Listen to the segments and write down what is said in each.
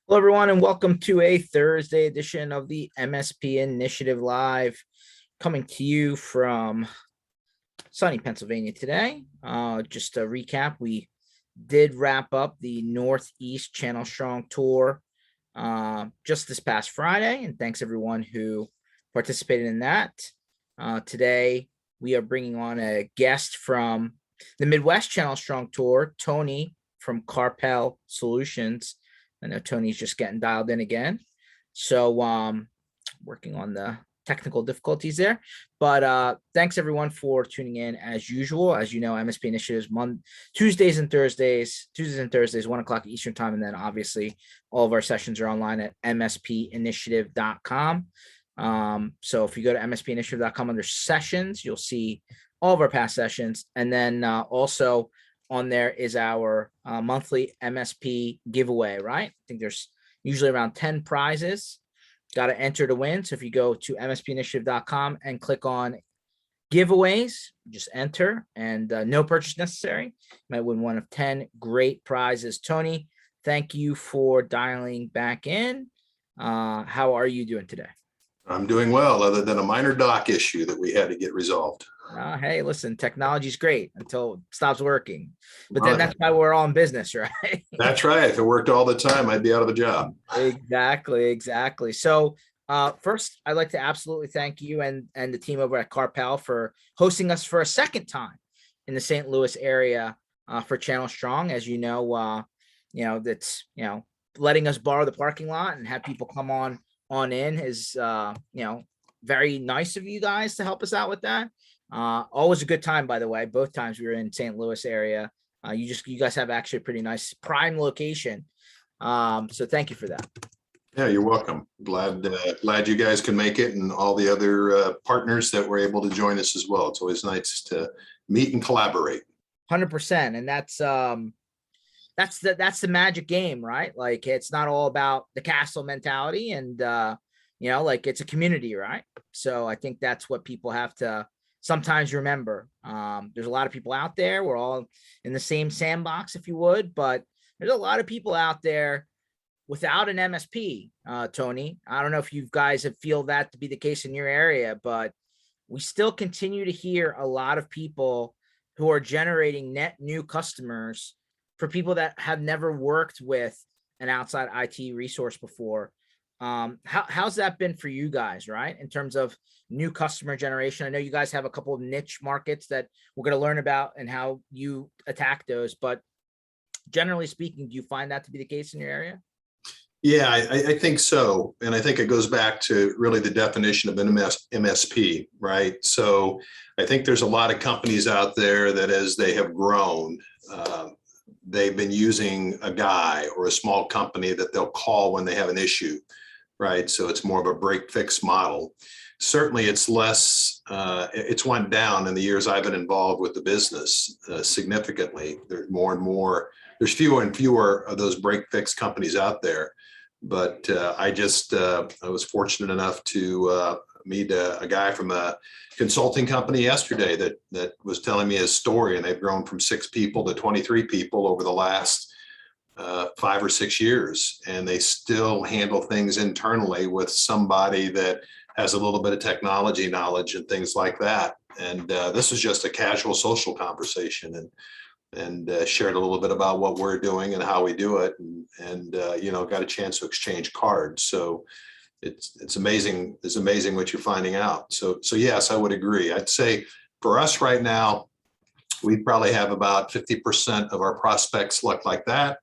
Hello, everyone, and welcome to a Thursday edition of the MSP Initiative Live, coming to you from sunny Pennsylvania today. Just to recap, we did wrap up the Northeast Channel Strong Tour just this past Friday, and thanks everyone who participated in that. Today, we are bringing on a guest from the Midwest Channel Strong Tour, Tony from Karpel Solutions. I know Tony's just getting dialed in again. So working on the technical difficulties there. But thanks everyone for tuning in as usual. As you know, MSP Initiatives Tuesdays and Thursdays, 1 o'clock Eastern time. And then obviously all of our sessions are online at mspinitiative.com. So if you go to mspinitiative.com under sessions, you'll see all of our past sessions. And then also on there is our monthly MSP giveaway, right? I think there's usually around 10 prizes. Got to enter to win. So if you go to mspinitiative.com and click on giveaways, just enter and no purchase necessary. You might win one of 10 great prizes. Tony, thank you for dialing back in. How are you doing today? I'm doing well, other than a minor dock issue that we had to get resolved. Hey, listen, technology's great until it stops working. But then that's why we're all in business, right? That's right. If it worked all the time, I'd be out of a job. Exactly. So first, I'd like to absolutely thank you and the team over at Karpel for hosting us for a second time in the St. Louis area for Channel Strong. As you know, that's letting us borrow the parking lot and have people come on in is very nice of you guys to help us out with that. Always a good time, by the way. Both times we were in St. Louis area. You guys have actually a pretty nice prime location. So thank you for that. Yeah, you're welcome. Glad you guys can make it, and all the other partners that were able to join us as well. It's always nice to meet and collaborate. 100%, and that's the magic game, right? Like, it's not all about the castle mentality, and like, it's a community, right? So I think that's what people have to sometimes remember. There's a lot of people out there. We're all in the same sandbox, if you would, but there's a lot of people out there without an MSP. Tony, I don't know if you guys feel that to be the case in your area, but we still continue to hear a lot of people who are generating net new customers for people that have never worked with an outside IT resource before. How's that been for you guys, right? In terms of new customer generation? I know you guys have a couple of niche markets that we're going to learn about and how you attack those, but generally speaking, do you find that to be the case in your area? Yeah, I think so. And I think it goes back to really the definition of an MSP, right? So I think there's a lot of companies out there that as they have grown, they've been using a guy or a small company that they'll call when they have an issue, right? So it's more of a break fix model. Certainly it's less, it's went down in the years I've been involved with the business significantly. There's more and more, there's fewer and fewer of those break fix companies out there. But I was fortunate enough to meet a guy from a consulting company yesterday that was telling me his story, and they've grown from 6 people to 23 people over the last 5 or 6 years, and they still handle things internally with somebody that has a little bit of technology knowledge and things like that. And this was just a casual social conversation, and shared a little bit about what we're doing and how we do it, and got a chance to exchange cards. So it's amazing. It's amazing what you're finding out. So yes, I would agree. I'd say for us right now, we probably have about 50% of our prospects look like that.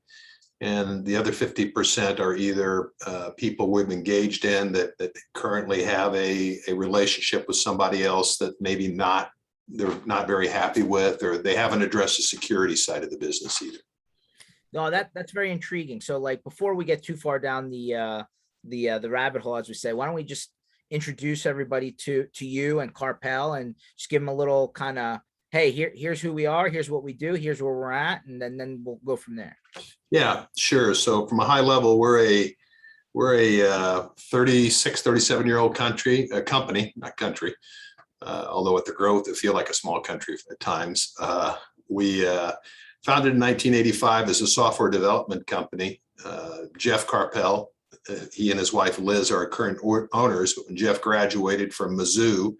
And the other 50% are either people we've engaged in that currently have a relationship with somebody else that maybe they're not very happy with, or they haven't addressed the security side of the business either. No, that's very intriguing. So, like, before we get too far down the rabbit hole, as we say, why don't we just introduce everybody to you and Karpel, and just give them a little kind of, hey, here's who we are, here's what we do, here's where we're at, and then we'll go from there. Yeah, sure. So from a high level, we're a 36, 37-year-old company, not country. Although at the growth, it feels like a small country at times. We founded in 1985 as a software development company. Jeff Karpel, he and his wife Liz are current owners. But when Jeff graduated from Mizzou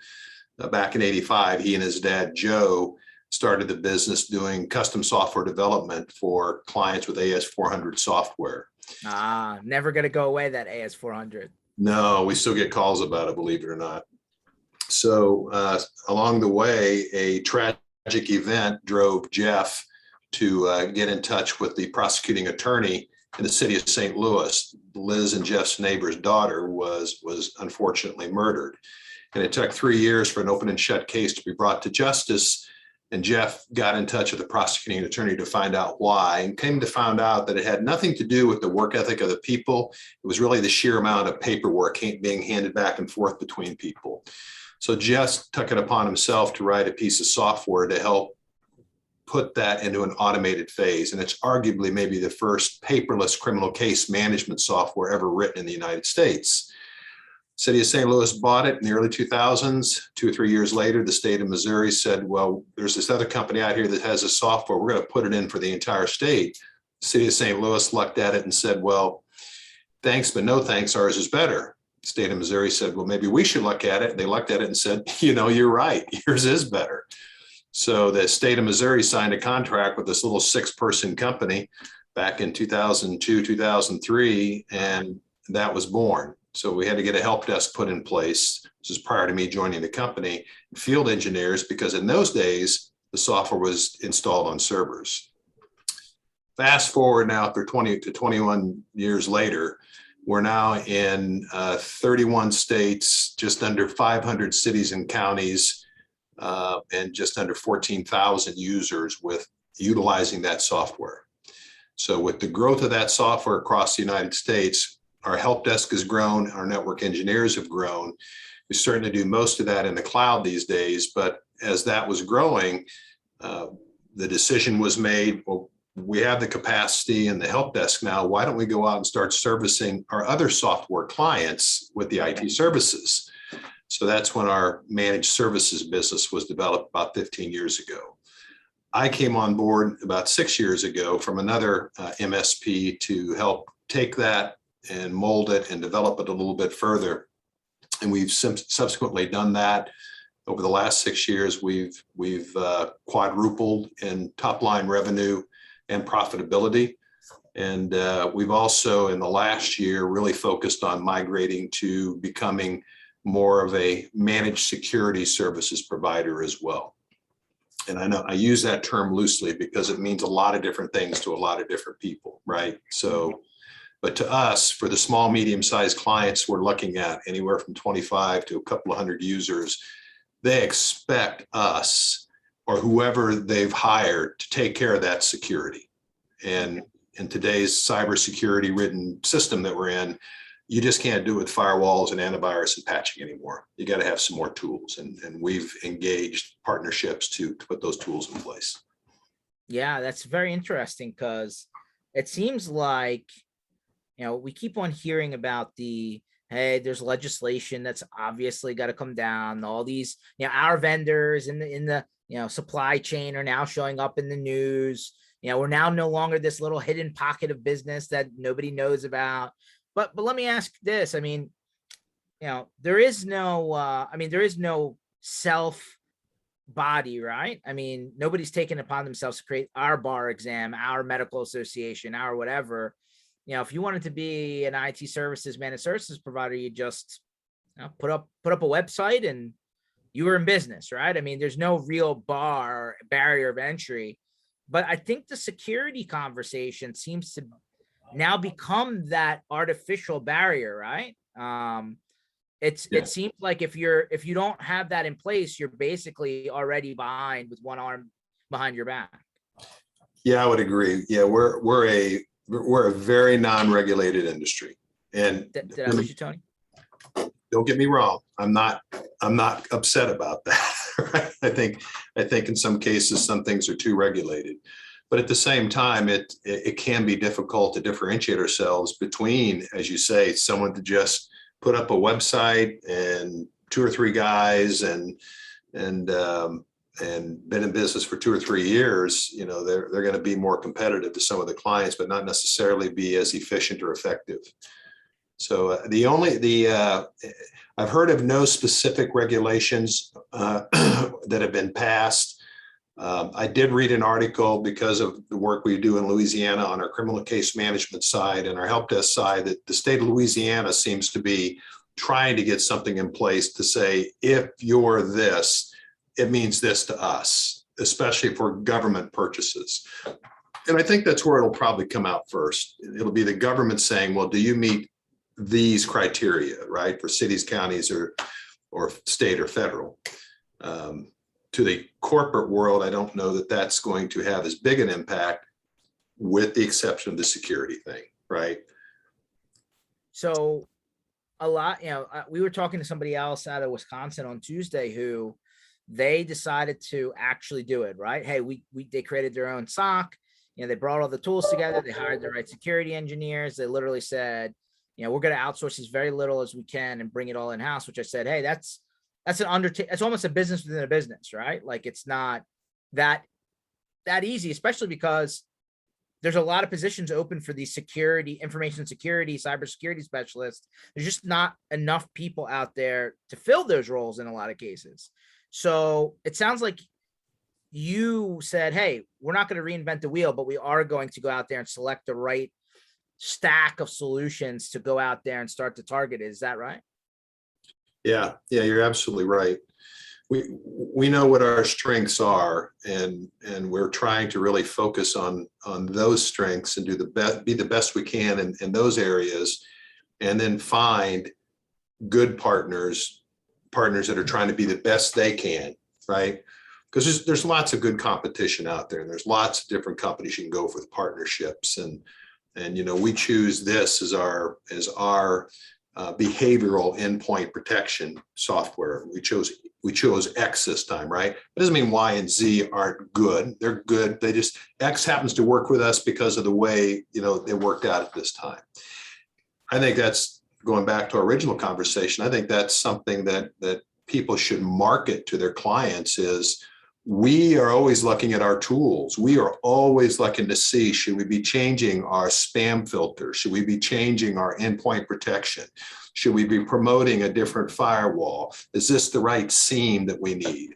back in '85, he and his dad Joe started the business doing custom software development for clients with AS400 software. Never going to go away, that AS400. No, we still get calls about it, believe it or not. So along the way, a tragic event drove Jeff to get in touch with the prosecuting attorney in the city of St. Louis. Liz and Jeff's neighbor's daughter was unfortunately murdered. And it took 3 years for an open and shut case to be brought to justice. And Jeff got in touch with the prosecuting attorney to find out why, and came to find out that it had nothing to do with the work ethic of the people. It was really the sheer amount of paperwork being handed back and forth between people. So Jeff took it upon himself to write a piece of software to help put that into an automated phase. And it's arguably maybe the first paperless criminal case management software ever written in the United States. City of St. Louis bought it in the early 2000s. 2 or 3 years later, the state of Missouri said, well, there's this other company out here that has a software. We're going to put it in for the entire state. The city of St. Louis looked at it and said, well, thanks, but no thanks. Ours is better. The state of Missouri said, well, maybe we should look at it. And they looked at it and said, you're right. Yours is better. So the state of Missouri signed a contract with this little 6-person company back in 2002, 2003, and that was born. So we had to get a help desk put in place. This is prior to me joining the company, field engineers, because in those days, the software was installed on servers. Fast forward now for 20 to 21 years later, we're now in 31 states, just under 500 cities and counties, and just under 14,000 users with utilizing that software. So with the growth of that software across the United States, our help desk has grown, our network engineers have grown. We certainly do most of that in the cloud these days, but as that was growing, the decision was made, well, we have the capacity and the help desk now, why don't we go out and start servicing our other software clients with the IT services? So that's when our managed services business was developed about 15 years ago. I came on board about 6 years ago from another MSP to help take that and mold it and develop it a little bit further. And we've subsequently done that. Over the last 6 years, we've quadrupled in top line revenue and profitability. And we've also in the last year really focused on migrating to becoming more of a managed security services provider as well. And I know I use that term loosely because it means a lot of different things to a lot of different people, right? So, but to us, for the small, medium-sized clients we're looking at, anywhere from 25 to a couple of hundred users, they expect us or whoever they've hired to take care of that security. And in today's cybersecurity ridden system that we're in, you just can't do it with firewalls and antivirus and patching anymore. You got to have some more tools, and we've engaged partnerships to put those tools in place. Yeah, that's very interesting because it seems like, we keep on hearing about hey, there's legislation that's obviously got to come down. All these, our vendors in the supply chain are now showing up in the news. We're now no longer this little hidden pocket of business that nobody knows about. But let me ask this. I mean, there is no self body, right? I mean, nobody's taken upon themselves to create our bar exam, our medical association, our whatever. If you wanted to be an IT services managed services provider, you just put up a website and you were in business, right? I mean, there's no real barrier of entry. But I think the security conversation seems to now become that artificial barrier, right? It seems like if you don't have that in place, you're basically already behind with one arm behind your back. Yeah, I would agree. Yeah, we're a very non-regulated industry. And did I lose you, Tony? Don't get me wrong. I'm not upset about that. Right? I think in some cases, some things are too regulated. But at the same time, it can be difficult to differentiate ourselves between, as you say, someone to just put up a website and 2 or 3 guys and and been in business for 2 or 3 years, they're going to be more competitive to some of the clients, but not necessarily be as efficient or effective. So I've heard of no specific regulations that have been passed. I did read an article because of the work we do in Louisiana on our criminal case management side and our help desk side that the state of Louisiana seems to be trying to get something in place to say, if you're this, it means this to us, especially for government purchases. And I think that's where it'll probably come out first. It'll be the government saying, well, do you meet these criteria, right, for cities, counties, or state or federal? To the corporate world, I don't know that that's going to have as big an impact, with the exception of the security thing, right? So a lot, we were talking to somebody else out of Wisconsin on Tuesday who they decided to actually do it, right? Hey, they created their own SOC. They brought all the tools together. They hired the right security engineers. They literally said, we're going to outsource as very little as we can and bring it all in house, which I said, hey, that's an undertaking. It's almost a business within a business, right? Like it's not that easy, especially because there's a lot of positions open for these information security, cybersecurity specialists. There's just not enough people out there to fill those roles in a lot of cases. So it sounds like you said, hey, we're not going to reinvent the wheel, but we are going to go out there and select the right stack of solutions to go out there and start to target it. Is that right? Yeah, you're absolutely right. We know what our strengths are, and we're trying to really focus on those strengths and be the best we can in those areas, and then find good partners that are trying to be the best they can, right? Because there's lots of good competition out there, and there's lots of different companies you can go with partnerships, and we choose this as our behavioral endpoint protection software. We chose X this time, right? It doesn't mean Y and Z aren't good. They're good. X happens to work with us because of the way, they worked out at this time. I think that's going back to our original conversation. I think that's something that people should market to their clients is, we are always looking at our tools. We are always looking to see, should we be changing our spam filter? Should we be changing our endpoint protection? Should we be promoting a different firewall? Is this the right SIEM that we need?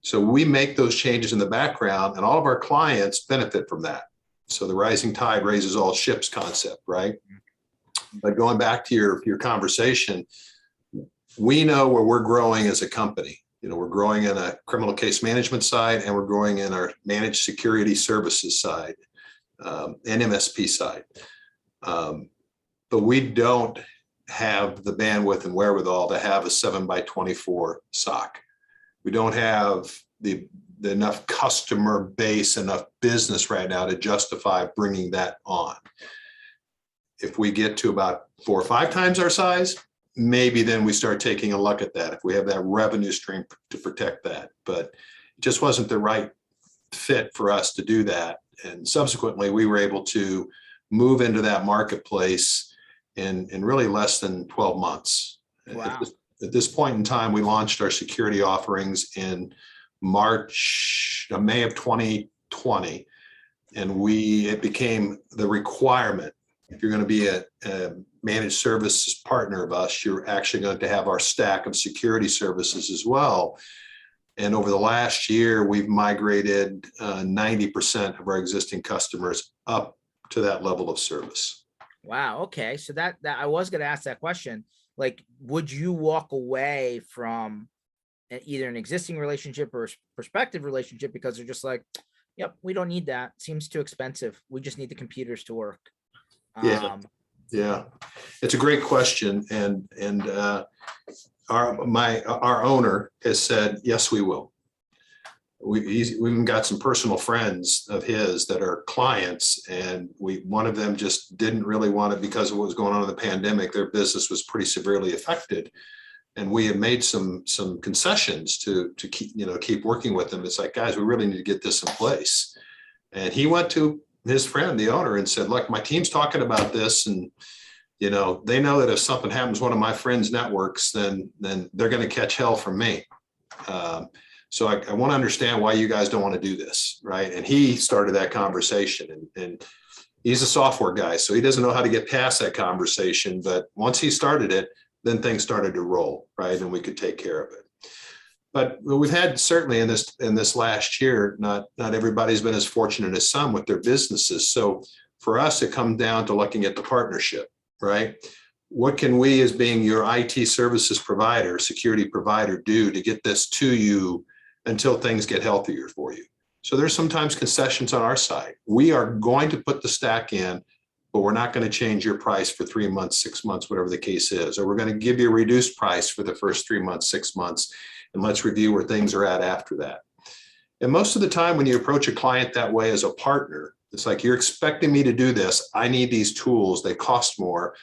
So we make those changes in the background, and all of our clients benefit from that. So the rising tide raises all ships concept, right? But going back to your conversation, we know where we're growing as a company. We're growing in a criminal case management side, and we're growing in our managed security services side and MSP side. But we don't have the bandwidth and wherewithal to have a 7x24 SOC. We don't have the enough customer base, enough business right now to justify bringing that on. If we get to about 4 or 5 times our size, maybe then we start taking a look at that, if we have that revenue stream to protect that. But it just wasn't the right fit for us to do that. And subsequently, we were able to move into that marketplace in really less than 12 months. Wow. At this point in time, we launched our security offerings in May of 2020. And it became the requirement. If you're going to be a managed services partner of us, you're actually going to have our stack of security services as well. And over the last year, we've migrated 90% of our existing customers up to that level of service. Wow. Okay. So that I was going to ask that question. Like, would you walk away from either an existing relationship or a prospective relationship because they're just like, yep, we don't need that. Seems too expensive. We just need the computers to work. Yeah, it's a great question, and our owner has said yes, we will. We've even got some personal friends of his that are clients, and one of them just didn't really want it because of what was going on in the pandemic. Their business was pretty severely affected, and we have made some concessions to keep working with them. It's like, guys, we really need to get this in place. And he went to his friend, the owner, and said, look, my team's talking about this, and they know that if something happens to one of my friends' networks, then they're going to catch hell from me. So I want to understand why you guys don't want to do this, right? And he started that conversation, and he's a software guy, so he doesn't know how to get past that conversation. But once he started it, then things started to roll, right? And we could take care of it. But we've had certainly in this last year, not everybody's been as fortunate as some with their businesses. So for us, it comes down to looking at the partnership, right? What can we, as being your IT services provider, security provider, do to get this to you until things get healthier for you? So there's sometimes concessions on our side. We are going to put the stack in, but we're not going to change your price for 3 months, 6 months, whatever the case is, or we're going to give you a reduced price for the first 3 months, 6 months, and let's review where things are at after that. And most of the time when you approach a client that way as a partner, it's like, you're expecting me to do this. I need these tools. They cost more,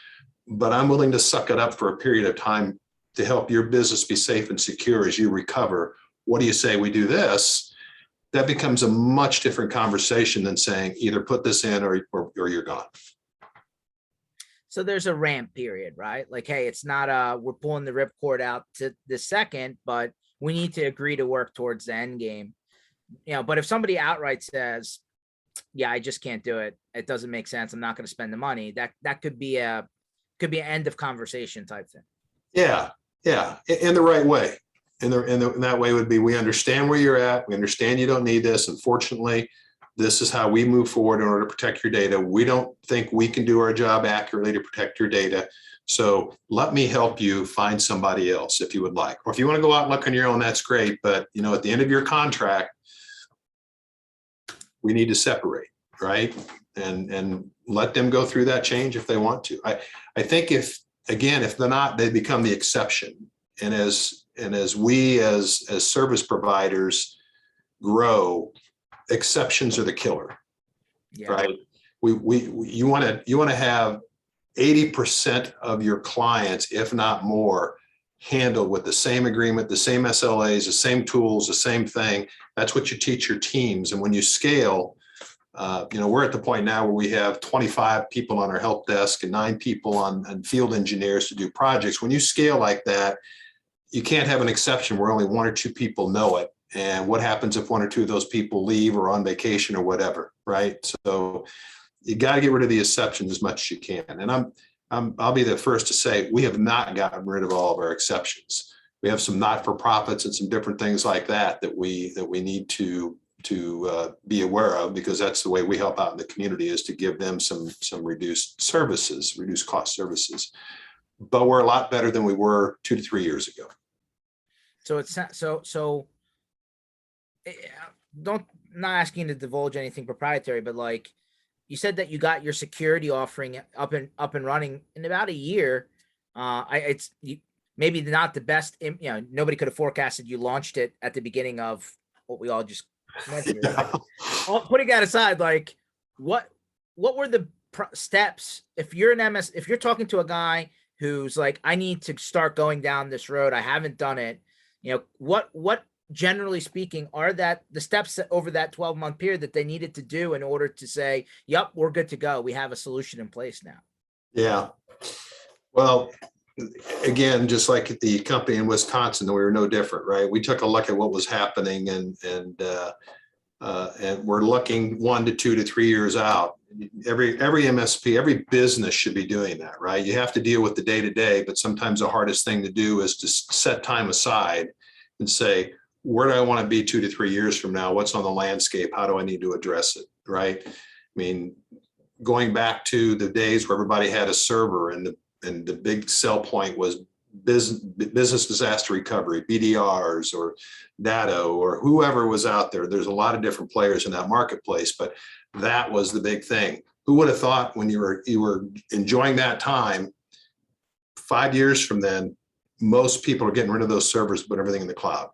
but I'm willing to suck it up for a period of time to help your business be safe and secure as you recover. What do you say we do this? That becomes a much different conversation than saying either put this in or you're gone. So there's a ramp period, right? Like, hey, it's not we're pulling the ripcord out to the second, but we need to agree to work towards the end game. But if somebody outright says, yeah, I just can't do it, it doesn't make sense, I'm not going to spend the money, that could be an end of conversation type thing. Yeah, in the right way. And that way would be, we understand where you're at. We understand you don't need this. Unfortunately, this is how we move forward in order to protect your data. We don't think we can do our job accurately to protect your data. So let me help you find somebody else if you would like. Or if you want to go out and look on your own, that's great. But at the end of your contract, we need to separate, right? And let them go through that change if they want to. I think if they're not, they become the exception. And as we as service providers grow, exceptions are the killer, right? You want to have 80% of your clients, if not more, handled with the same agreement, the same SLAs, the same tools, the same thing. That's what you teach your teams. And when you scale, we're at the point now where we have 25 people on our help desk and 9 people on field engineers to do projects. When you scale like that, you can't have an exception where only 1 or 2 people know it. And what happens if 1 or 2 of those people leave or on vacation or whatever, right? So you got to get rid of the exceptions as much as you can. And I'll be the first to say, we have not gotten rid of all of our exceptions. We have some not-for-profits and some different things like that we need to be aware of, because that's the way we help out in the community, is to give them some reduced cost services. But we're a lot better than we were 2 to 3 years ago. So it's so not asking to divulge anything proprietary, but like you said that you got your security offering up and running in about a year. Maybe not the best, nobody could have forecasted you launched it at the beginning of what we all just went through. Yeah. Putting that aside, like what were the steps if you're if you're talking to a guy who's like, I need to start going down this road, I haven't done it, what generally speaking are the steps over that 12-month period that they needed to do in order to say, yep, we're good to go, we have a solution in place now? Yeah, well, again, just like the company in Wisconsin, we were no different, right? We took a look at what was happening, and we're looking 1 to 2 to 3 years out. Every MSP, every business should be doing that, right? You have to deal with the day-to-day, but sometimes the hardest thing to do is to set time aside and say, where do I want to be 2 to 3 years from now? What's on the landscape? How do I need to address it, right? I mean, going back to the days where everybody had a server, and the big sell point was business disaster recovery, BDRs or Datto or whoever was out there. There's a lot of different players in that marketplace, but that was the big thing. Who would have thought when you were enjoying that time, 5 years from then, most people are getting rid of those servers, but everything in the cloud,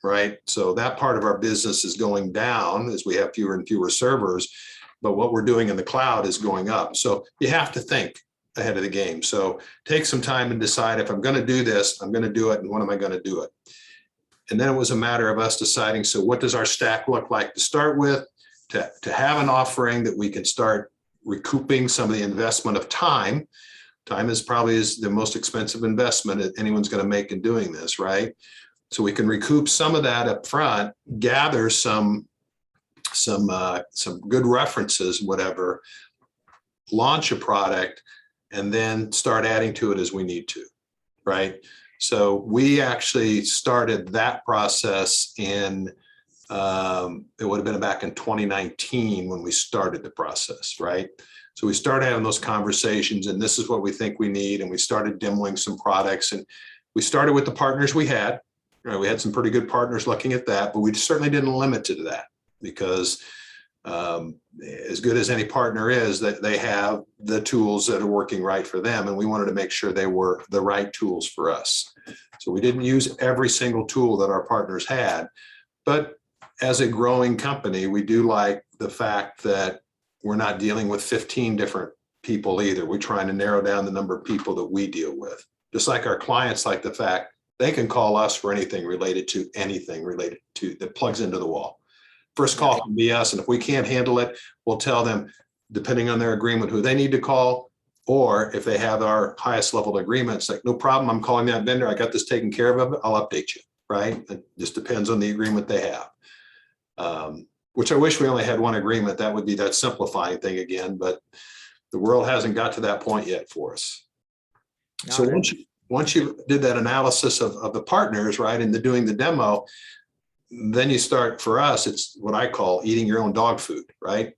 right? So that part of our business is going down as we have fewer and fewer servers, but what we're doing in the cloud is going up. So you have to think ahead of the game. So take some time and decide, if I'm going to do this, I'm going to do it, and when am I going to do it? And then it was a matter of us deciding, so what does our stack look like to start with, to have an offering that we can start recouping some of the investment of time. Time is probably the most expensive investment that anyone's going to make in doing this, right? So we can recoup some of that up front, gather some good references, whatever, launch a product, and then start adding to it as we need to, right? So we actually started that process in, it would have been back in 2019 when we started the process, right? So we started having those conversations, and this is what we think we need. And we started demoing some products, and we started with the partners we had. Right? We had some pretty good partners looking at that, but we certainly didn't limit it to that, because as good as any partner is, that they have the tools that are working right for them. And we wanted to make sure they were the right tools for us. So we didn't use every single tool that our partners had, but as a growing company, we do like the fact that we're not dealing with 15 different people either. We're trying to narrow down the number of people that we deal with. Just like our clients like the fact they can call us for anything related to that plugs into the wall. First call can be us, and if we can't handle it, we'll tell them, depending on their agreement, who they need to call, or if they have our highest level agreements, like, no problem, I'm calling that vendor, I got this taken care of, I'll update you, right? It just depends on the agreement they have. Which I wish we only had one agreement. That would be that simplifying thing again, but the world hasn't got to that point yet for us. So once you did that analysis of the partners, right, and doing the demo, then you start, for us, it's what I call eating your own dog food, right?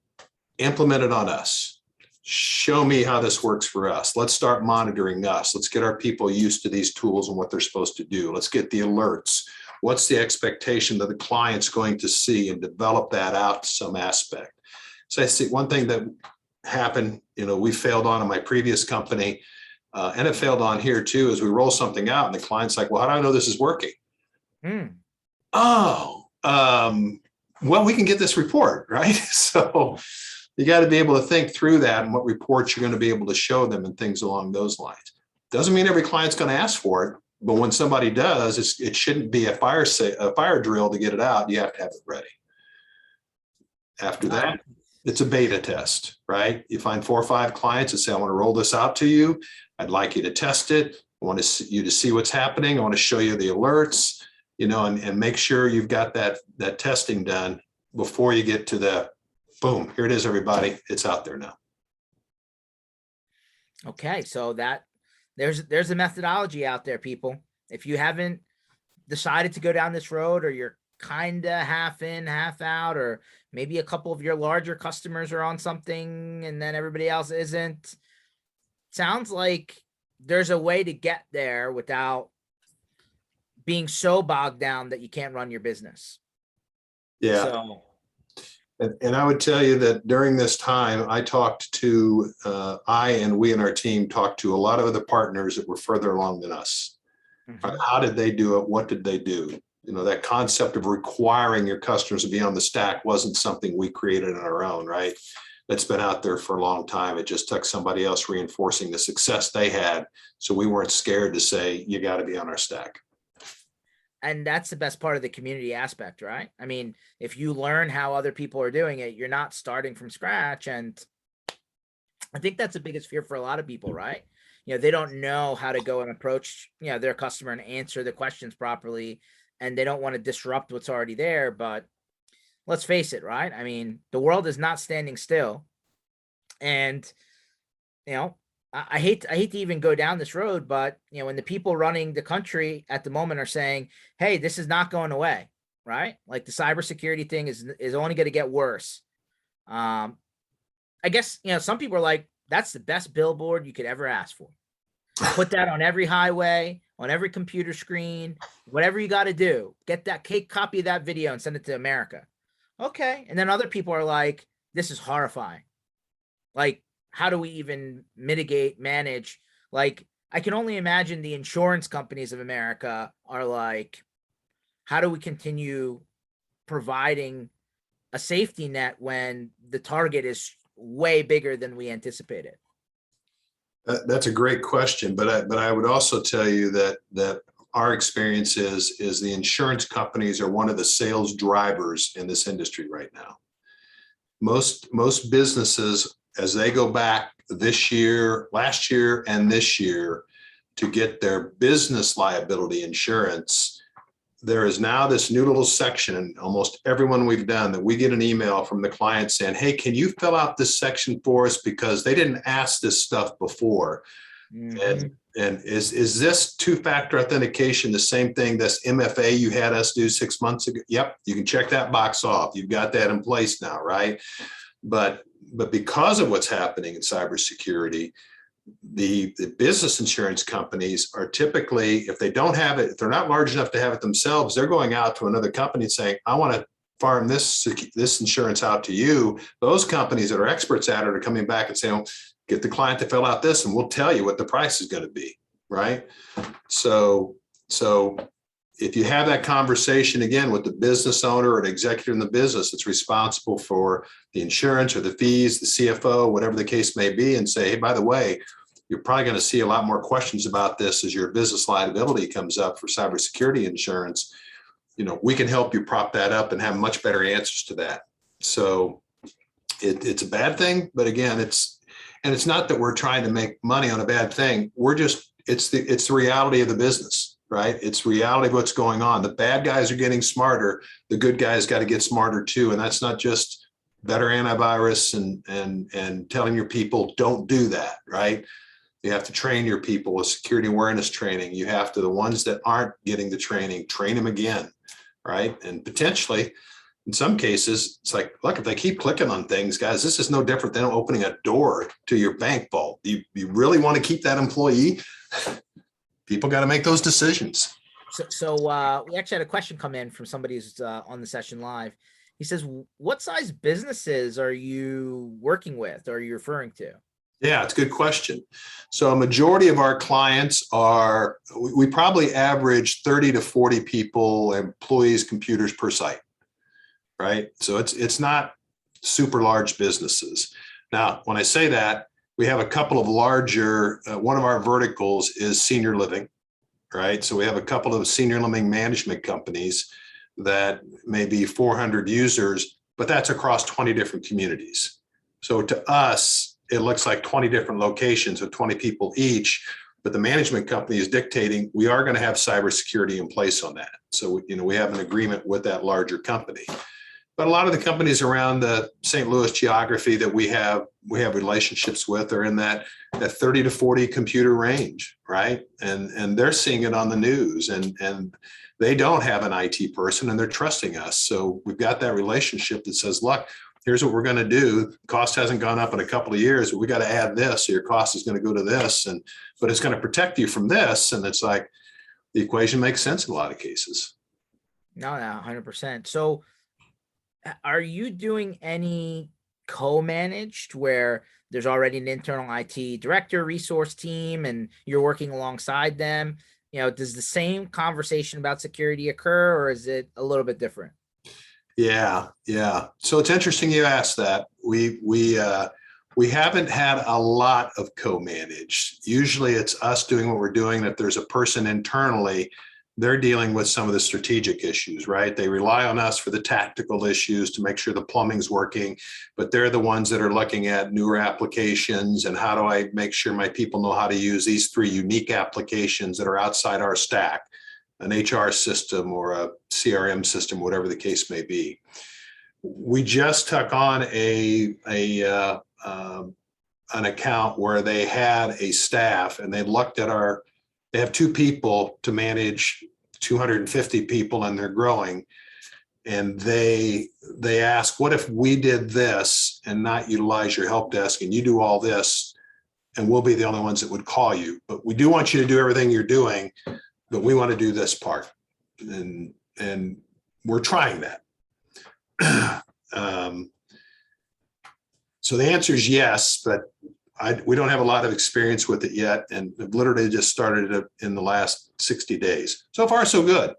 Implement it on us. Show me how this works for us. Let's start monitoring us. Let's get our people used to these tools and what they're supposed to do. Let's get the alerts. What's the expectation that the client's going to see, and develop that out to some aspect. So I see one thing that happened, we failed on in my previous company, and it failed on here too, is we roll something out and the client's like, well, how do I know this is working? Oh, well, we can get this report, right? So you got to be able to think through that and what reports you're going to be able to show them and things along those lines. Doesn't mean every client's going to ask for it, but when somebody does, it shouldn't be a fire drill to get it out. You have to have it ready. After that, it's a beta test, right? You find 4 or 5 clients that say, I want to roll this out to you. I'd like you to test it. I want you to see what's happening. I want to show you the alerts, and make sure you've got that testing done before you get to the boom. Here it is, everybody. It's out there now. Okay, so there's a methodology out there, people. If you haven't decided to go down this road, or you're kind of half in, half out, or maybe a couple of your larger customers are on something and then everybody else isn't, sounds like there's a way to get there without being so bogged down that you can't run your business. Yeah. So, and I would tell you that during this time, I talked to, we and our team talked to a lot of other partners that were further along than us. How did they do it? What did they do? That concept of requiring your customers to be on the stack wasn't something we created on our own, right? That's been out there for a long time. It just took somebody else reinforcing the success they had. So we weren't scared to say, you got to be on our stack. And that's the best part of the community aspect, right? I mean, if you learn how other people are doing it, you're not starting from scratch. And I think that's the biggest fear for a lot of people, right? They don't know how to go and approach, their customer and answer the questions properly. And they don't want to disrupt what's already there. But let's face it, right? I mean, the world is not standing still. And, I hate to even go down this road, but when the people running the country at the moment are saying, hey, this is not going away, right? Like, the cybersecurity thing is only going to get worse. I guess, some people are like, that's the best billboard you could ever ask for. Put that on every highway, on every computer screen, whatever you got to do. Get that copy of that video and send it to America. Okay. And then other people are like, this is horrifying. Like, how do we even manage? Like, I can only imagine the insurance companies of America are like, how do we continue providing a safety net when the target is way bigger than we anticipated? That's a great question, but I would also tell you that our experience is the insurance companies are one of the sales drivers in this industry right now. Most businesses, as they go back this year, last year, and this year to get their business liability insurance, there is now this new little section in almost everyone we've done that we get an email from the client saying, hey, can you fill out this section for us because they didn't ask this stuff before. Mhm. And is this two-factor authentication the same thing that's MFA you had us do 6 months ago? Yep, you can check that box off. You've got that in place now, right? But because of what's happening in cybersecurity, the business insurance companies are typically, if they don't have it, if they're not large enough to have it themselves, they're going out to another company saying, I want to farm this insurance out to you. Those companies that are experts at it are coming back and saying, get the client to fill out this and we'll tell you what the price is going to be, right? So if you have that conversation again with the business owner or the executive in the business that's responsible for the insurance or the fees, the CFO, whatever the case may be, and say, hey, by the way, you're probably going to see a lot more questions about this as your business liability comes up for cybersecurity insurance. We can help you prop that up and have much better answers to that. So it's a bad thing, but again, it's not that we're trying to make money on a bad thing. It's the reality of the business, right? It's reality of what's going on. The bad guys are getting smarter. The good guys got to get smarter too. And that's not just better antivirus and telling your people don't do that, right? You have to train your people with security awareness training. You have to, the ones that aren't getting the training, train them again, right? And potentially, in some cases, it's like, look, if they keep clicking on things, guys, this is no different than opening a door to your bank vault. You really want to keep that employee? People got to make those decisions. So we actually had a question come in from somebody who's on the session live. He says, what size businesses are you working with? Or are you referring to? Yeah, it's a good question. So a majority of our clients are, we probably average 30 to 40 people, employees, computers per site, right? So it's not super large businesses. Now, when I say that, we have a couple of larger, one of our verticals is senior living, right? So we have a couple of senior living management companies that may be 400 users, but that's across 20 different communities. So to us, it looks like 20 different locations with 20 people each, but the management company is dictating we are going to have cybersecurity in place on that. So, we have an agreement with that larger company. But a lot of the companies around the St. Louis geography that we have relationships with are in that 30 to 40 computer range, right? And they're seeing it on the news, and they don't have an IT person and they're trusting us. So we've got that relationship that says, look, here's what we're going to do. Cost hasn't gone up in a couple of years, but we got to add this. So your cost is going to go to this, but it's going to protect you from this. And it's like the equation makes sense in a lot of cases. No, 100%. So are you doing any co-managed where there's already an internal IT director resource team and you're working alongside them? Does the same conversation about security occur, or is it a little bit different? Yeah. So it's interesting you asked that. We haven't had a lot of co-managed. Usually it's us doing what we're doing. If there's a person internally, they're dealing with some of the strategic issues, right? They rely on us for the tactical issues to make sure the plumbing's working, but they're the ones that are looking at newer applications and how do I make sure my people know how to use these 3 unique applications that are outside our stack, an HR system or a CRM system, whatever the case may be. We just took on an account where they had a staff and they looked at they have 2 people to manage 250 people and they're growing. And they asked, what if we did this and not utilize your help desk and you do all this and we'll be the only ones that would call you. But we do want you to do everything you're doing, but we want to do this part. And we're trying that. So the answer is yes, but we don't have a lot of experience with it yet, and have literally just started it in the last 60 days. So far, so good.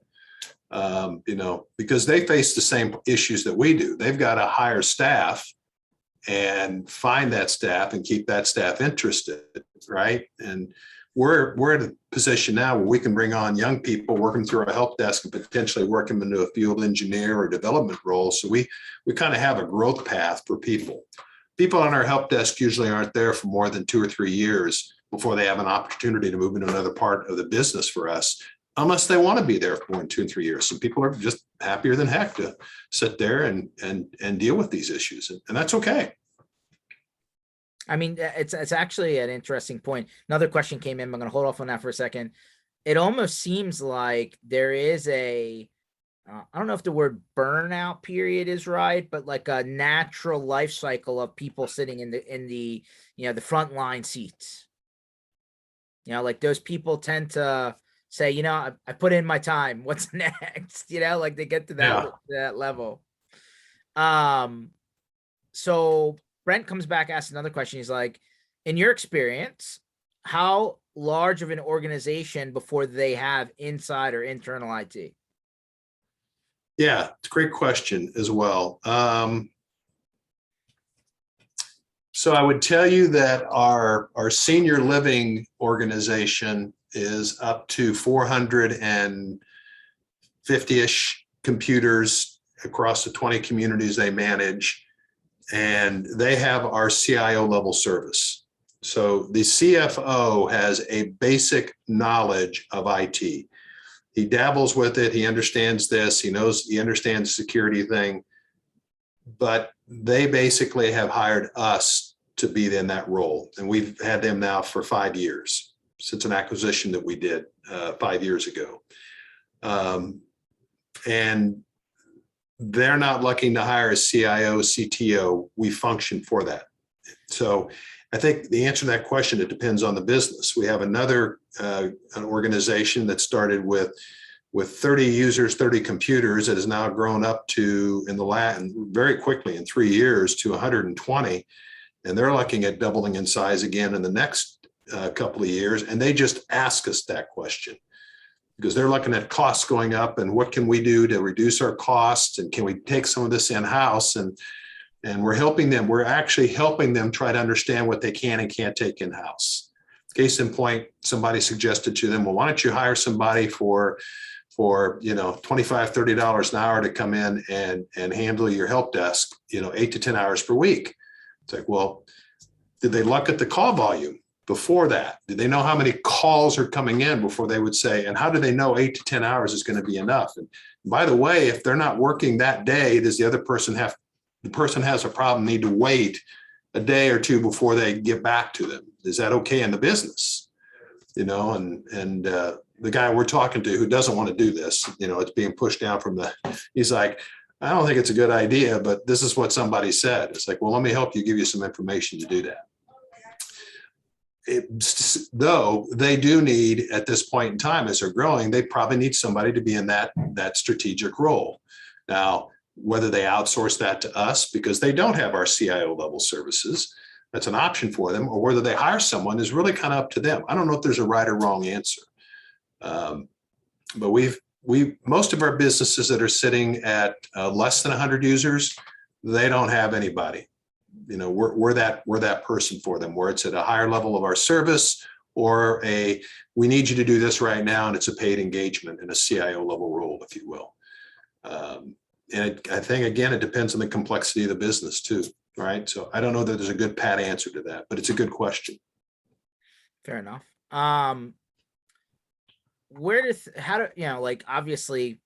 Because they face the same issues that we do. They've got to hire staff and find that staff and keep that staff interested, right? And we're at a position now where we can bring on young people working through our help desk and potentially work them into a field engineer or development role. So we kind of have a growth path for people. People on our help desk usually aren't there for more than 2 or 3 years before they have an opportunity to move into another part of the business for us. unless they want to be there for 1, 2, and 3 years. Some people are just happier than heck to sit there and deal with these issues, and that's okay. I mean, it's actually an interesting point. Another question came in. I'm going to hold off on that for a second. It almost seems like there is a, I don't know if the word burnout period is right, but like a natural life cycle of people sitting in the the frontline seats. Like those people tend to say, I put in my time. What's next? Like they get to that level. So Brent comes back, asks another question. He's like, in your experience, how large of an organization before they have inside or internal IT? Yeah, it's a great question as well. So I would tell you that our senior living organization is up to 450-ish computers across the 20 communities they manage. And they have our CIO level service. So the CFO has a basic knowledge of IT. He dabbles with it. He understands this. He understands the security thing. But they basically have hired us to be in that role. And we've had them now for 5 years, since an acquisition that we did 5 years ago. And they're not looking to hire a CIO, CTO. We function for that. So I think the answer to that question, it depends on the business. We have another an organization that started with 30 users, 30 computers, that has now grown up to, very quickly in 3 years, to 120. And they're looking at doubling in size again in the next couple of years. And they just ask us that question, because they're looking at costs going up and what can we do to reduce our costs, and can we take some of this in-house, and we're helping them. We're actually helping them try to understand what they can and can't take in-house. Case in point, somebody suggested to them, well, why don't you hire somebody for $25, $30 an hour to come in and handle your help desk, 8 to 10 hours per week. It's like, well, did they look at the call volume before that? Did they know how many calls are coming in before they would say, and how do they know 8 to 10 hours is going to be enough? And by the way, if they're not working that day, does the person has a problem, need to wait a day or two before they get back to them? Is that okay in the business? The guy we're talking to who doesn't want to do this, it's being pushed down from he's like, I don't think it's a good idea, but this is what somebody said. It's like, well, let me help you, give you some information to do that. Though they do need, at this point in time, as they're growing, they probably need somebody to be in that strategic role. Now, whether they outsource that to us because they don't have our CIO level services, that's an option for them, or whether they hire someone is really kind of up to them. I don't know if there's a right or wrong answer. But most of our businesses that are sitting at less than 100 users, they don't have anybody. We're that person for them, where it's at a higher level of our service, or we need you to do this right now, and it's a paid engagement in a CIO level role, if you will. And I think, again, it depends on the complexity of the business too, right? So I don't know that there's a good pat answer to that, but it's a good question. Fair enough. Obviously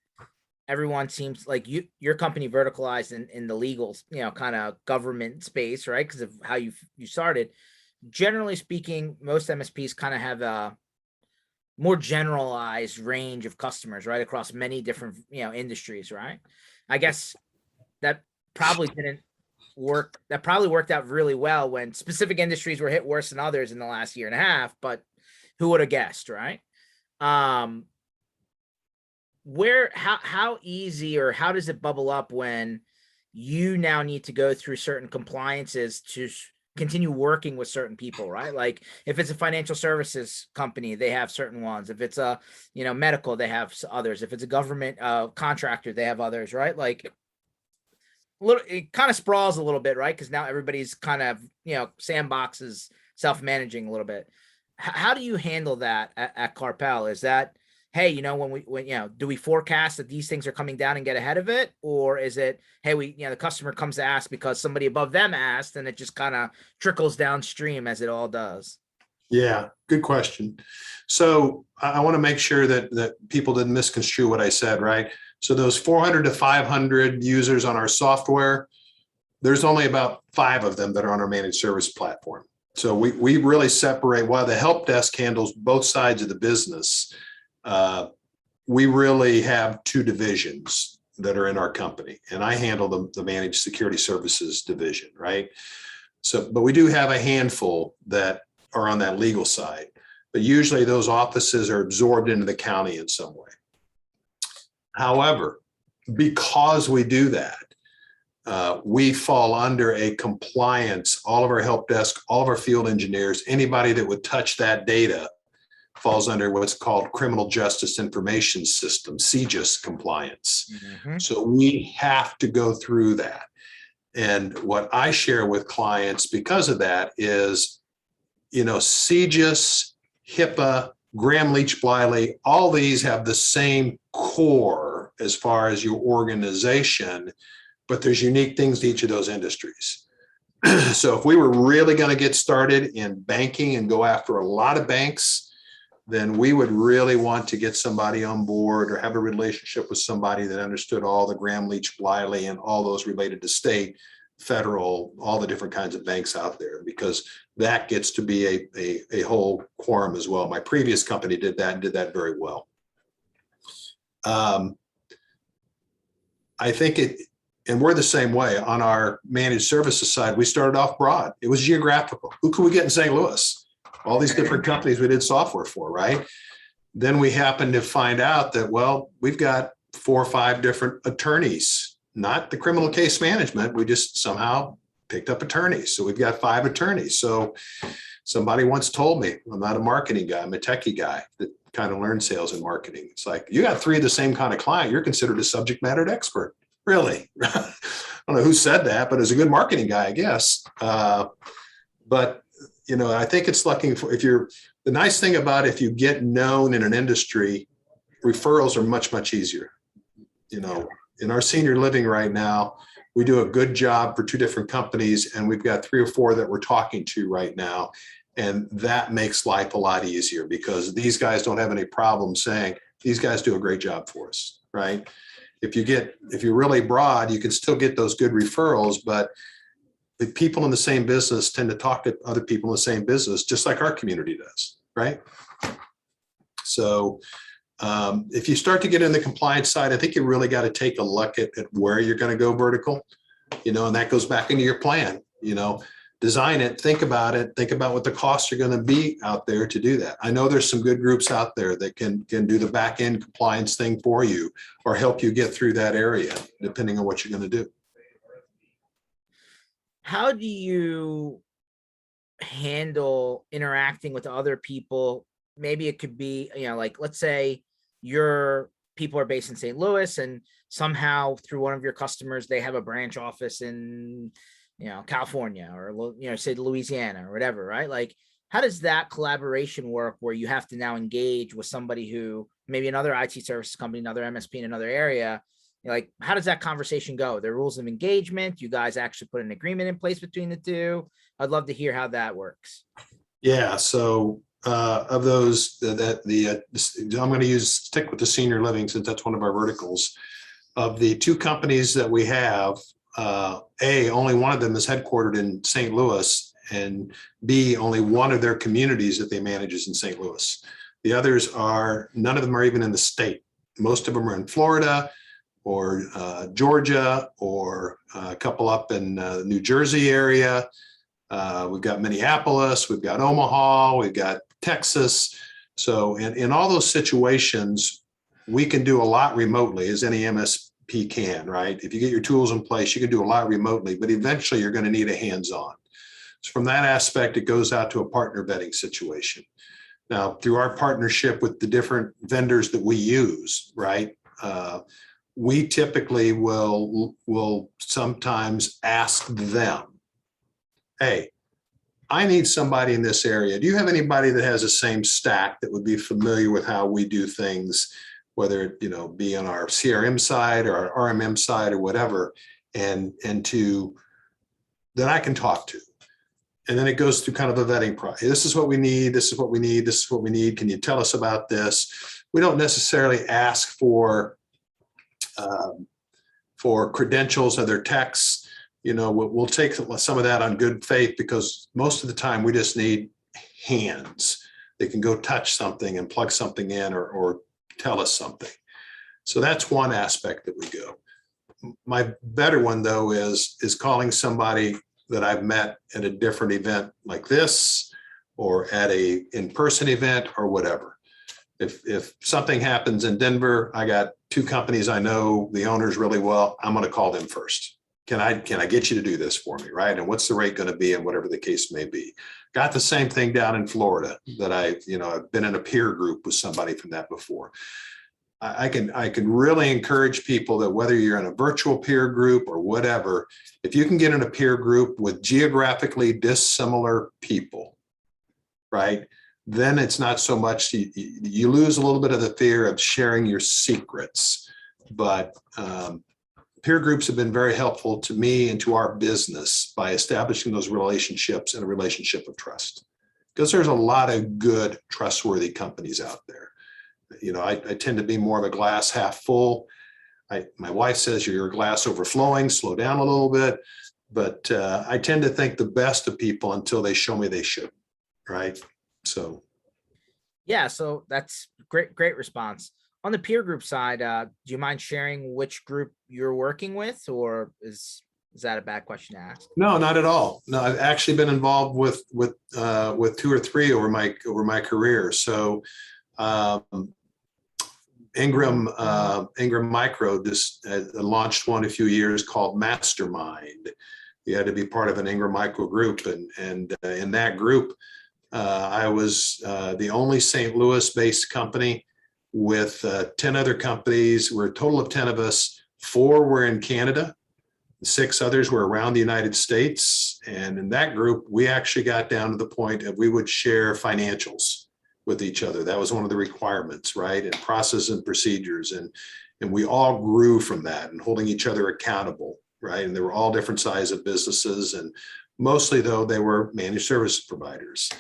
everyone seems like your company verticalized in the legal, kind of government space, right? Because of how you started. Generally speaking, most MSPs kind of have a more generalized range of customers, right? Across many different, industries, right? I guess that probably didn't work. That probably worked out really well when specific industries were hit worse than others in the last year and a half, but who would have guessed, right? How easy, or how does it bubble up when you now need to go through certain compliances to continue working with certain people, right? Like if it's a financial services company, they have certain ones. If it's a, medical, they have others. If it's a government contractor, they have others, right? Like it kind of sprawls a little bit, right? Because now everybody's kind of, sandboxes self-managing a little bit. How do you handle that at Karpel? Is that, hey, do we forecast that these things are coming down and get ahead of it? Or is it, hey, the customer comes to ask because somebody above them asked, and it just kind of trickles downstream as it all does? Yeah, good question. So I want to make sure that people didn't misconstrue what I said, right? So those 400 to 500 users on our software, there's only about 5 of them that are on our managed service platform. So we really separate, while the help desk handles both sides of the business, we really have 2 divisions that are in our company, and I handle the managed security services division, right? So, but we do have a handful that are on that legal side, but usually those offices are absorbed into the county in some way. However, because we do that, we fall under a compliance, all of our help desk, all of our field engineers, anybody that would touch that data falls under what's called Criminal Justice Information System, CJIS compliance. Mm-hmm. So we have to go through that. And what I share with clients because of that is, CJIS, HIPAA, Graham-Leach-Bliley, all these have the same core as far as your organization, but there's unique things to each of those industries. So if we were really going to get started in banking and go after a lot of banks, then we would really want to get somebody on board or have a relationship with somebody that understood all the Graham-Leach-Bliley and all those related to state, federal, all the different kinds of banks out there, because that gets to be a whole quorum as well. My previous company did that and did that very well. I think and we're the same way on our managed services side. We started off broad. It was geographical. Who could we get in St. Louis? All these different companies we did software for, right? Then we happened to find out that, well, we've got 4 or 5 different attorneys, not the criminal case management. We just somehow picked up attorneys. So we've got 5 attorneys. So somebody once told me, I'm not a marketing guy, I'm a techie guy that kind of learned sales and marketing. It's like, you got 3 of the same kind of client, you're considered a subject matter expert. Really? I don't know who said that, but as a good marketing guy, I guess. But I think it's looking for, the nice thing about if you get known in an industry, referrals are much, much easier. In our senior living right now, we do a good job for 2 different companies, and we've got 3 or 4 that we're talking to right now. And that makes life a lot easier because these guys don't have any problem saying, these guys do a great job for us, right? If you're really broad, you can still get those good referrals, but the people in the same business tend to talk to other people in the same business, just like our community does, right? So if you start to get in the compliance side, I think you really got to take a look at where you're going to go vertical, and that goes back into your plan, design it, think about what the costs are going to be out there to do that. I know there's some good groups out there that can do the back end compliance thing for you or help you get through that area, depending on what you're going to do. How do you handle interacting with other people? Maybe it could be, like, let's say your people are based in St. Louis and somehow through one of your customers, they have a branch office in, California or, say Louisiana or whatever, right? Like, how does that collaboration work where you have to now engage with somebody who maybe another IT services company, another MSP in another area? Like, how does that conversation go? There are rules of engagement. You guys actually put an agreement in place between the 2. I'd love to hear how that works. Yeah. So of those I'm going to stick with the senior living since that's one of our verticals. Of the 2 companies that we have, only one of them is headquartered in St. Louis, and B, only one of their communities that they manage is in St. Louis. The others none of them are even in the state. Most of them are in Florida or Georgia, or a couple up in the New Jersey area. We've got Minneapolis, we've got Omaha, we've got Texas. So in all those situations, we can do a lot remotely, as any MSP can, right? If you get your tools in place, you can do a lot remotely, but eventually you're going to need a hands-on. So from that aspect, it goes out to a partner vetting situation. Now, through our partnership with the different vendors that we use, right? We typically will sometimes ask them, hey, I need somebody in this area. Do you have anybody that has the same stack that would be familiar with how we do things, whether it be on our CRM side or our RMM side or whatever, and that I can talk to? and then it goes through kind of a vetting process. This is what we need. This is what we need. This is what we need. Can you tell us about this? We don't necessarily ask for credentials or their techs. We'll take some of that on good faith, because most of the time we just need hands. They can go touch something and plug something in, or tell us something. So that's one aspect that we go. My better one, though, is calling somebody that I've met at a different event like this, or at a in-person event, or whatever. If something happens in Denver, I got 2 companies I know the owners really well, I'm going to call them first. Can I get you to do this for me, right? And what's the rate going to be, and whatever the case may be. Got the same thing down in Florida, that I've been in a peer group with somebody from that before. I can really encourage people that whether you're in a virtual peer group or whatever, if you can get in a peer group with geographically dissimilar people, right, then it's not so much, you lose a little bit of the fear of sharing your secrets. But peer groups have been very helpful to me and to our business by establishing those relationships, and a relationship of trust, because there's a lot of good, trustworthy companies out there. I tend to be more of a glass half full. My wife says you're a glass overflowing, slow down a little bit, but I tend to think the best of people until they show me they should, right? So. Yeah, so that's great response. On the peer group side, do you mind sharing which group you're working with, or is that a bad question to ask? No, not at all. No, I've actually been involved with 2 or 3 over my career. So Ingram Micro just launched one a few years called Mastermind. You had to be part of an Ingram Micro group, and in that group, I was the only St. Louis-based company with 10 other companies. We're a total of 10 of us. 4 were in Canada. 6 others were around the United States. And in that group, we actually got down to the point of we would share financials with each other. That was one of the requirements, right? And process and procedures. And we all grew from that, and holding each other accountable, right? And they were all different sizes of businesses. And mostly, though, they were managed service providers.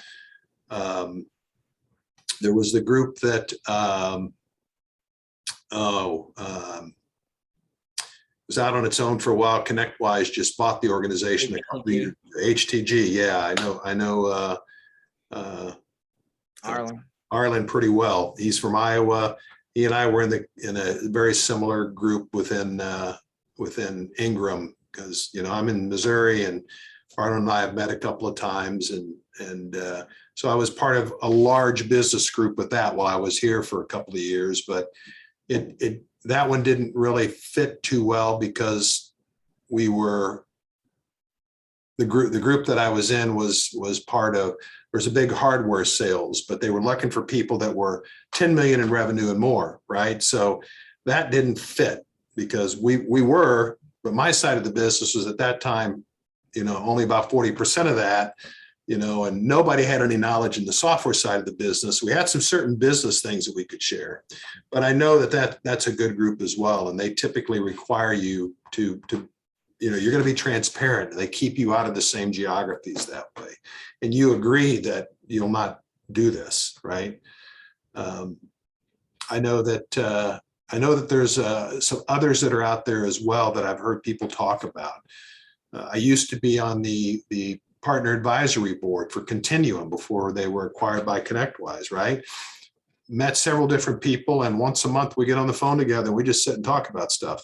There was the group that was out on its own for a while. ConnectWise just bought the organization. HTG, yeah, I know Arlen pretty well. He's from Iowa. He and I were in a very similar group within Ingram, because I'm in Missouri, and Arlen and I have met a couple of times, and so I was part of a large business group with that while I was here for a couple of years. But that one didn't really fit too well, because we were the group that I was in was part of. There was a big hardware sales, but they were looking for people that were 10 million in revenue and more, right? So that didn't fit, because we were, but my side of the business was at that time, only about 40% of that, and nobody had any knowledge in the software side of the business. We had some certain business things that we could share, but I know that's a good group as well. And they typically require you to you're going to be transparent. They keep you out of the same geographies that way. And you agree that you'll not do this, right? I know that there's some others that are out there as well that I've heard people talk about. I used to be on the partner advisory board for Continuum before they were acquired by ConnectWise, right? Met several different people, and once a month we get on the phone together and we just sit and talk about stuff.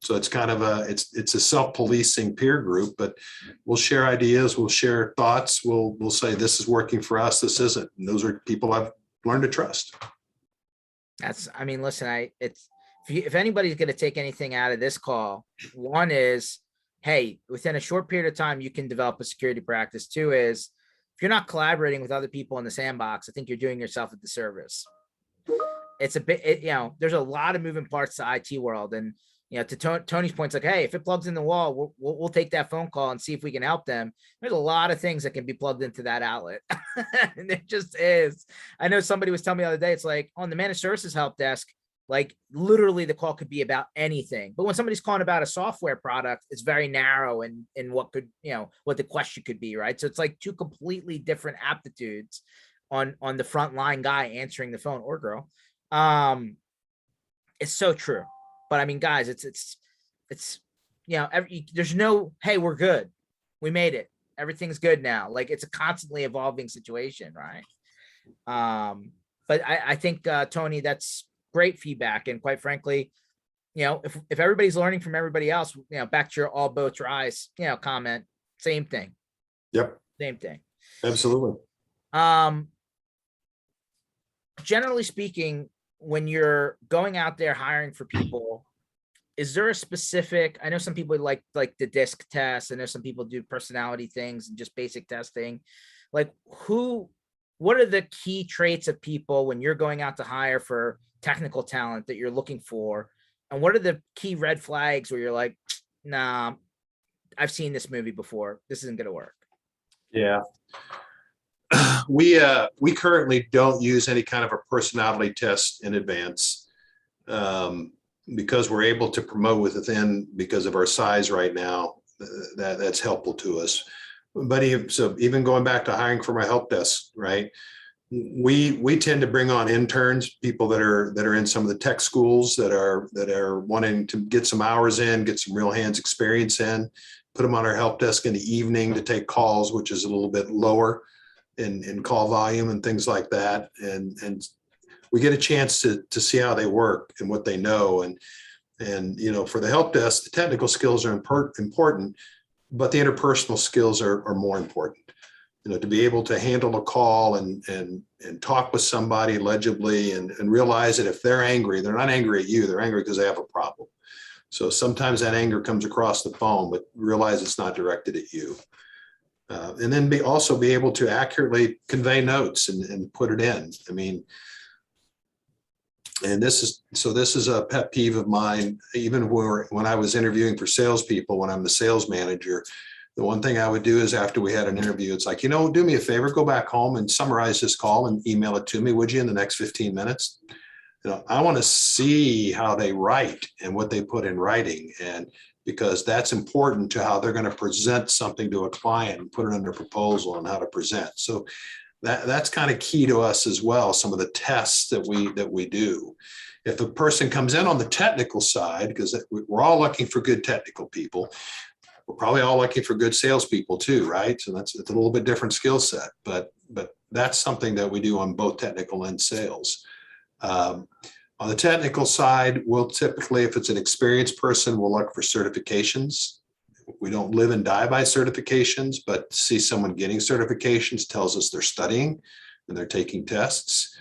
So it's kind of it's a self-policing peer group, but we'll share ideas, we'll share thoughts, we'll say this is working for us, this isn't. And those are people I've learned to trust. Listen, if anybody's going to take anything out of this call, one is, hey, within a short period of time, you can develop a security practice. 2 is, if you're not collaborating with other people in the sandbox, I think you're doing yourself a disservice. It's a bit, there's a lot of moving parts to the IT world. And, to Tony's point, it's like, hey, if it plugs in the wall, we'll take that phone call and see if we can help them. There's a lot of things that can be plugged into that outlet. And it just is. I know somebody was telling me the other day, it's like on the managed services help desk, Like literally the call could be about anything. But when somebody's calling about a software product, it's very narrow in what could, what the question could be, right? So it's like two completely different aptitudes on the front line guy answering the phone, or girl. It's so true. But I mean, guys, it's there's no, hey, we're good. We made it. Everything's good now. Like it's a constantly evolving situation, right? But I think Tony, that's great feedback. And quite frankly, if everybody's learning from everybody else, back to your all boats rise, comment, same thing. Yep. Same thing. Absolutely. Generally speaking, when you're going out there hiring for people, is there a specific, I know some people like the disc test. I know some people do personality things and just basic testing. Like what are the key traits of people when you're going out to hire for technical talent that you're looking for? And what are the key red flags where you're like, nah, I've seen this movie before. This isn't going to work. Yeah. We currently don't use any kind of a personality test in advance, because we're able to promote within because of our size right now. That's helpful to us. But even going back to hiring for my help desk, right? We tend to bring on interns, people that are in some of the tech schools that are wanting to get some hours in, get some real hands experience in, put them on our help desk in the evening to take calls, which is a little bit lower in call volume and things like that. And we get a chance to see how they work and what they know. And for the help desk, the technical skills are important, but the interpersonal skills are more important. To be able to handle a call and talk with somebody legibly and realize that if they're angry, they're not angry at you, they're angry because they have a problem. So sometimes that anger comes across the phone, but realize it's not directed at you. And then also be able to accurately convey notes and put it in. I mean, and this is a pet peeve of mine. Even when I was interviewing for salespeople, when I'm the sales manager, the one thing I would do is after we had an interview, it's like, do me a favor, go back home and summarize this call and email it to me, would you, in the next 15 minutes? I want to see how they write and what they put in writing, and because that's important to how they're going to present something to a client and put it in their proposal and how to present. So that's kind of key to us as well. Some of the tests that we do. If a person comes in on the technical side, because we're all looking for good technical people, we're probably all looking for good salespeople too, right? So it's a little bit different skill set, but that's something that we do on both technical and sales. On the technical side, we'll typically, if it's an experienced person, we'll look for certifications. We don't live and die by certifications, but to see someone getting certifications tells us they're studying and they're taking tests.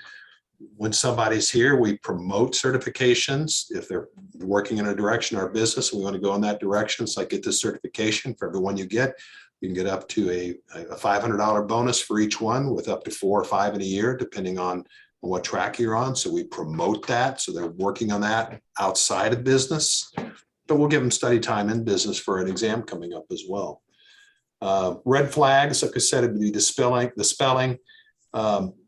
When somebody's here, we promote certifications. If they're working in a direction, our business, and we want to go in that direction, it's like, get this certification. For every one you get, you can get up to a $500 bonus for each one, with up to 4 or 5 in a year, depending on what track you're on. So we promote that. So they're working on that outside of business, but we'll give them study time in business for an exam coming up as well. Red flags, like I said, it'd be the spelling.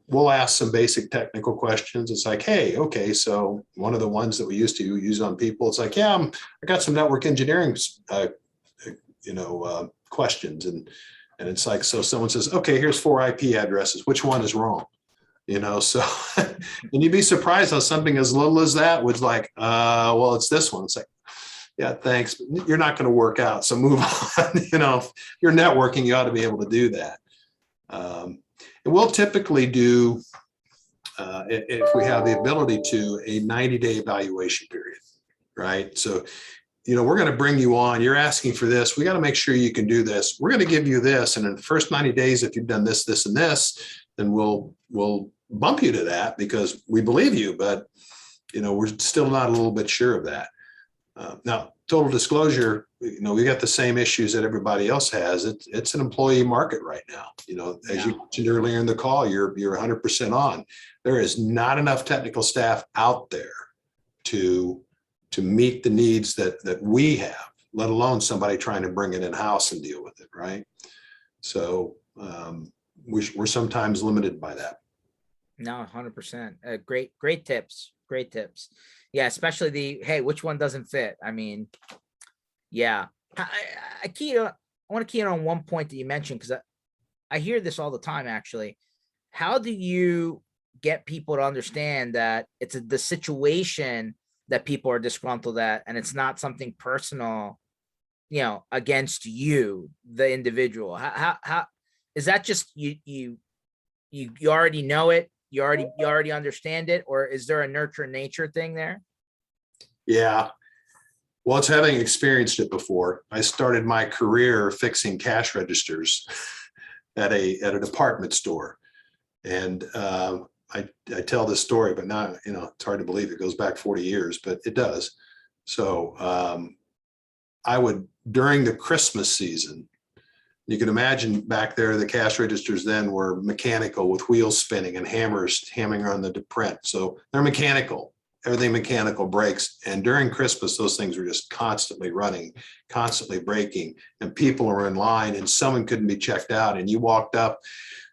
We'll ask some basic technical questions. It's like, hey, okay, so one of the ones that we used to use on people, it's like, yeah, I got some network engineering, questions. And it's like, so someone says, okay, here's 4 IP addresses. Which one is wrong? So, and you'd be surprised how something as little as that was like, well, it's this one. It's like, yeah, thanks, but you're not going to work out. So move on. If you're networking, you ought to be able to do that. And we'll typically do, if we have the ability to, a 90-day evaluation period, right? So, we're going to bring you on. You're asking for this. We got to make sure you can do this. We're going to give you this. And in the first 90 days, if you've done this, this, and this, then we'll bump you to that because we believe you, but we're still not a little bit sure of that. Now, total disclosure, we got the same issues that everybody else has. It's an employee market right now. As you mentioned earlier in the call, you're 100% on. There is not enough technical staff out there to meet the needs that we have, let alone somebody trying to bring it in-house and deal with it, right? So we're sometimes limited by that. No, 100%. Great tips. Great tips. Yeah, especially the, hey, which one doesn't fit? I mean, yeah. I key I want to key in on one point that you mentioned, because I hear this all the time actually. How do you get people to understand that it's the situation that people are disgruntled at, and it's not something personal, against you, the individual? How is that? Just you already know it, you already understand it, or is there a nurture nature thing there? Yeah. Well, it's having experienced it before. I started my career fixing cash registers at a department store. And I tell this story, but now, it's hard to believe it goes back 40 years, but it does. So I would, during the Christmas season, you can imagine back there, the cash registers then were mechanical with wheels spinning and hammers hammering on the print. So they're mechanical, everything mechanical breaks. And during Christmas, those things were just constantly running, constantly breaking, and people were in line and someone couldn't be checked out. And you walked up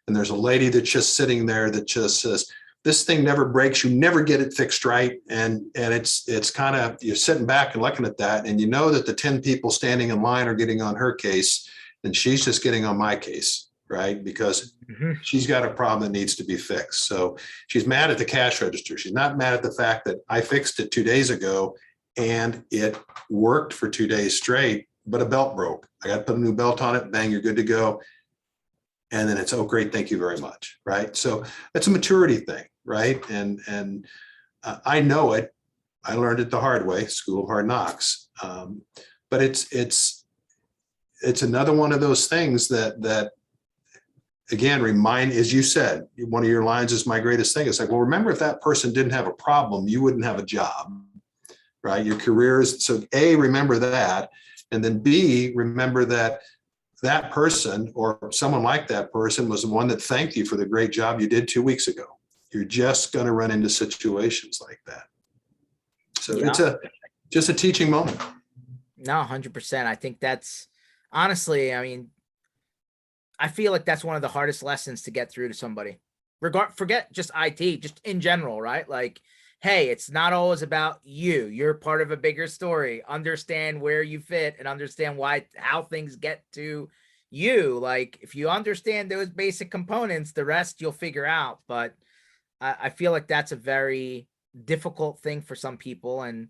and there's a lady that's just sitting there that just says, this thing never breaks. You never get it fixed right. And it's kind of, you're sitting back and looking at that, and you know that the 10 people standing in line are getting on her case, and she's just getting on my case, right? Because she's got a problem that needs to be fixed. So she's mad at the cash register. She's not mad at the fact that I fixed it 2 days ago and it worked for 2 days straight, but a belt broke. I got to put a new belt on it. Bang, you're good to go. And then it's, oh, great, thank you very much, right? So that's a maturity thing, right? And I know it. I learned it the hard way, school of hard knocks. But it's another one of those things that again, remind, as you said, one of your lines is my greatest thing. It's like, well, remember, if that person didn't have a problem, you wouldn't have a job, right? Your career is, so A, remember that. And then B, remember that that person or someone like that person was the one that thanked you for the great job you did 2 weeks ago. You're just going to run into situations like that. So Yeah. it's just a teaching moment. No, 100%. I think that's, honestly, I mean, I feel like that's one of the hardest lessons to get through to somebody. Forget just IT, just in general, right? Like, hey, it's not always about you. You're part of a bigger story. Understand where you fit and understand how things get to you. Like, if you understand those basic components, the rest you'll figure out. But I feel like that's a very difficult thing for some people. And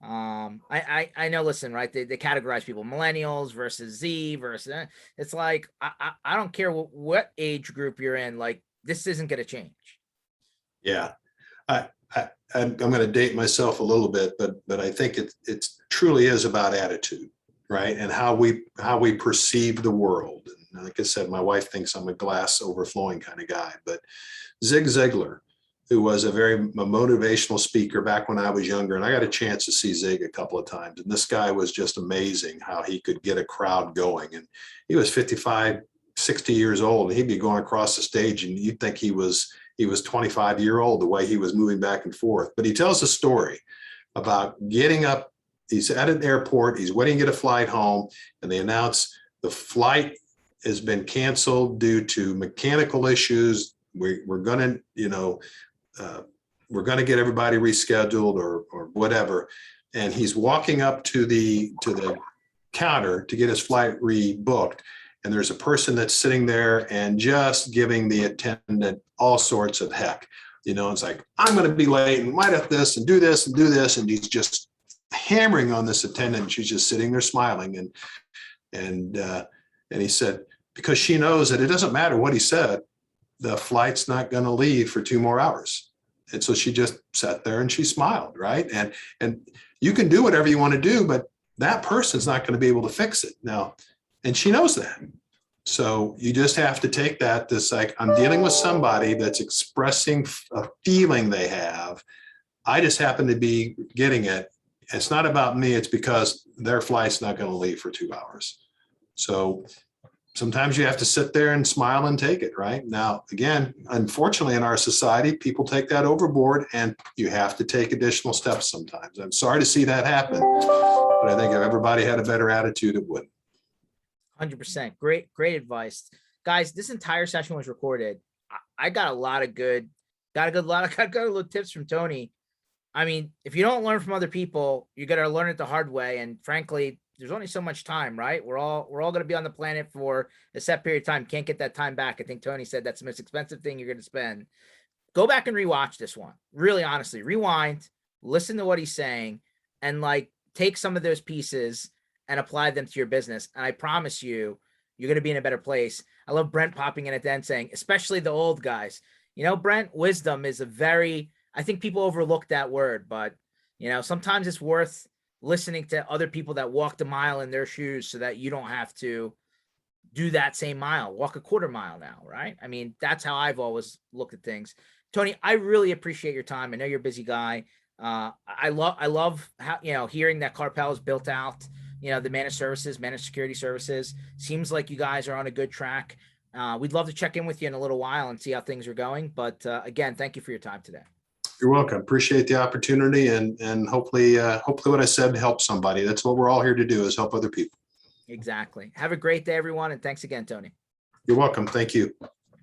I know, listen, right, they categorize people millennials versus Z versus, it's like I don't care what age group you're in, like, this isn't going to change. Yeah, I'm going to date myself a little bit, but I think it truly is about attitude, right? And how we perceive the world. And like I said, my wife thinks I'm a glass overflowing kind of guy, but Zig Ziglar, who was a very motivational speaker back when I was younger, and I got a chance to see Zig a couple of times, and this guy was just amazing how he could get a crowd going. And he was 55, 60 years old, and he'd be going across the stage and you'd think he was 25-year-old, the way he was moving back and forth. But he tells a story about getting up. He's at an airport, he's waiting to get a flight home, and they announce the flight has been canceled due to mechanical issues. We're going to, we're going to get everybody rescheduled or whatever. And he's walking up to the counter to get his flight rebooked. And there's a person that's sitting there and just giving the attendant all sorts of heck. It's like, I'm going to be late and might have this and do this and do this. And he's just hammering on this attendant. And she's just sitting there smiling. And he said, because she knows that it doesn't matter what he said, the flight's not going to leave for 2 more hours. And so she just sat there and she smiled, right? And you can do whatever you want to do, but that person's not going to be able to fix it now. And she knows that. So you just have to take that, this, like, I'm dealing with somebody that's expressing a feeling they have. I just happen to be getting it. It's not about me. It's because their flight's not going to leave for 2 hours. So sometimes you have to sit there and smile and take it, right? Now, again, unfortunately, in our society, people take that overboard, and you have to take additional steps sometimes. I'm sorry to see that happen, but I think if everybody had a better attitude, it would. 100%. Great advice, guys. This entire session was recorded. I got a lot of good, got a little tips from Tony. I mean, if you don't learn from other people, you got to learn it the hard way. And frankly, there's only so much time, right? We're all going to be on the planet for a set period of time. Can't get that time back. I think Tony said that's the most expensive thing you're going to spend. Go back and rewatch this one. Really, honestly, rewind, listen to what he's saying, and like take some of those pieces and apply them to your business. And I promise you, you're going to be in a better place. I love Brent popping in at the end saying, especially the old guys. Brent, wisdom is a very, I think people overlook that word, but sometimes it's worth listening to other people that walked a mile in their shoes so that you don't have to do that same mile, walk a quarter mile now, right? I mean, that's how I've always looked at things. Tony, I really appreciate your time. I know you're a busy guy. I love how, hearing that Karpel is built out, the managed security services. Seems like you guys are on a good track. We'd love to check in with you in a little while and see how things are going. But again, thank you for your time today. You're welcome. Appreciate the opportunity, and hopefully what I said helped somebody. That's what we're all here to do, is help other people. Exactly. Have a great day, everyone. And thanks again, Tony. You're welcome. Thank you.